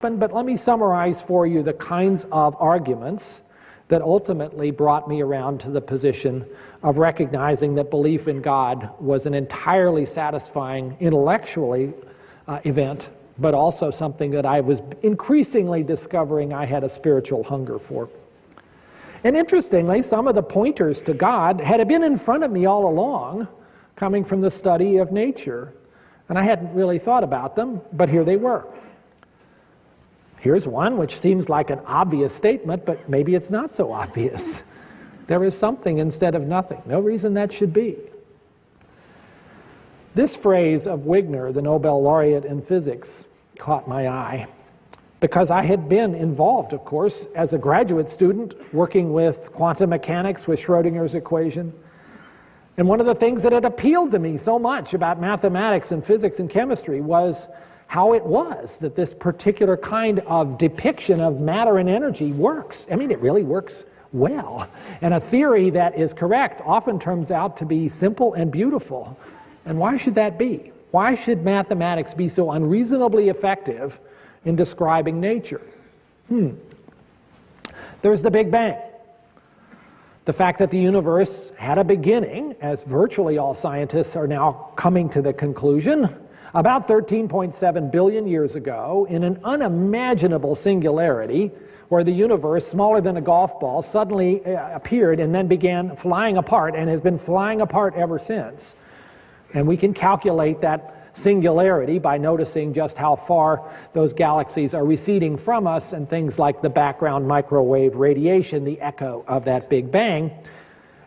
But let me summarize for you the kinds of arguments that ultimately brought me around to the position of recognizing that belief in God was an entirely satisfying intellectually event, but also something that I was increasingly discovering I had a spiritual hunger for. And interestingly, some of the pointers to God had been in front of me all along, coming from the study of nature, and I hadn't really thought about them, but here they were. Here's one which seems like an obvious statement, but maybe it's not so obvious. There is something instead of nothing. No reason that should be. This phrase of Wigner, the Nobel laureate in physics, caught my eye because I had been involved, of course, as a graduate student working with quantum mechanics with Schrödinger's equation. And one of the things that had appealed to me so much about mathematics and physics and chemistry was how it was that this particular kind of depiction of matter and energy works. I mean, it really works well. And a theory that is correct often turns out to be simple and beautiful. And why should that be? Why should mathematics be so unreasonably effective in describing nature? There's the Big Bang. The fact that the universe had a beginning, as virtually all scientists are now coming to the conclusion, about 13.7 billion years ago, in an unimaginable singularity, where the universe, smaller than a golf ball, suddenly appeared and then began flying apart and has been flying apart ever since. And we can calculate that singularity by noticing just how far those galaxies are receding from us and things like the background microwave radiation, the echo of that Big Bang.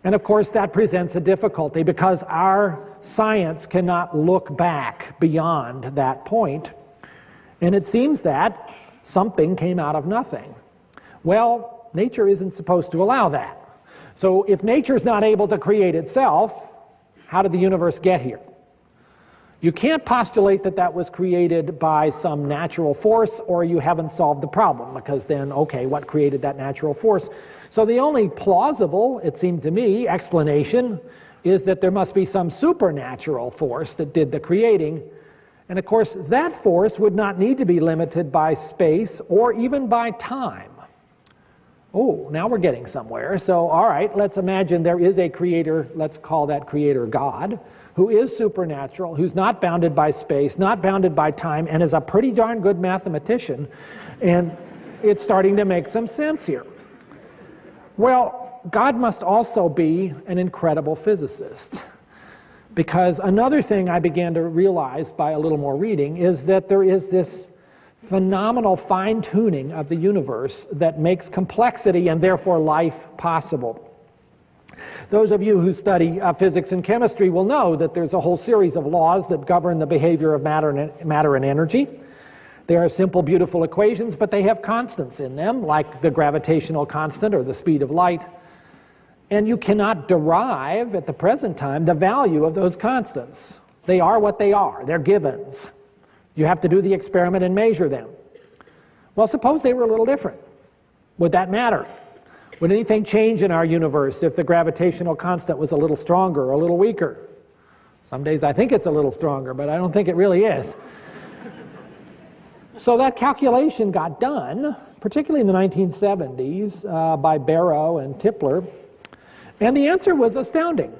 And of course that presents a difficulty because our science cannot look back beyond that point. And it seems that something came out of nothing. Well, nature isn't supposed to allow that. So if nature is not able to create itself, how did the universe get here? You can't postulate that that was created by some natural force, or you haven't solved the problem, because then, okay, what created that natural force? So the only plausible, it seemed to me, explanation is that there must be some supernatural force that did the creating. And of course, that force would not need to be limited by space or even by time. Oh, now we're getting somewhere. So, all right, let's imagine there is a creator, let's call that creator God, who is supernatural, who's not bounded by space, not bounded by time, and is a pretty darn good mathematician. And it's starting to make some sense here. Well, God must also be an incredible physicist, because another thing I began to realize by a little more reading is that there is this phenomenal fine-tuning of the universe that makes complexity and therefore life possible. Those of you who study physics and chemistry will know that there's a whole series of laws that govern the behavior of matter and energy. They are simple, beautiful equations, but they have constants in them, like the gravitational constant or the speed of light. And you cannot derive, at the present time, the value of those constants. They are what they are. They're givens. You have to do the experiment and measure them. Well, suppose they were a little different. Would that matter? Would anything change in our universe if the gravitational constant was a little stronger or a little weaker? Some days I think it's a little stronger, but I don't think it really is. So that calculation got done, particularly in the 1970s, by Barrow and Tipler, and the answer was astounding.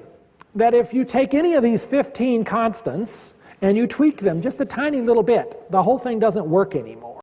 That if you take any of these 15 constants and you tweak them just a tiny little bit, the whole thing doesn't work anymore.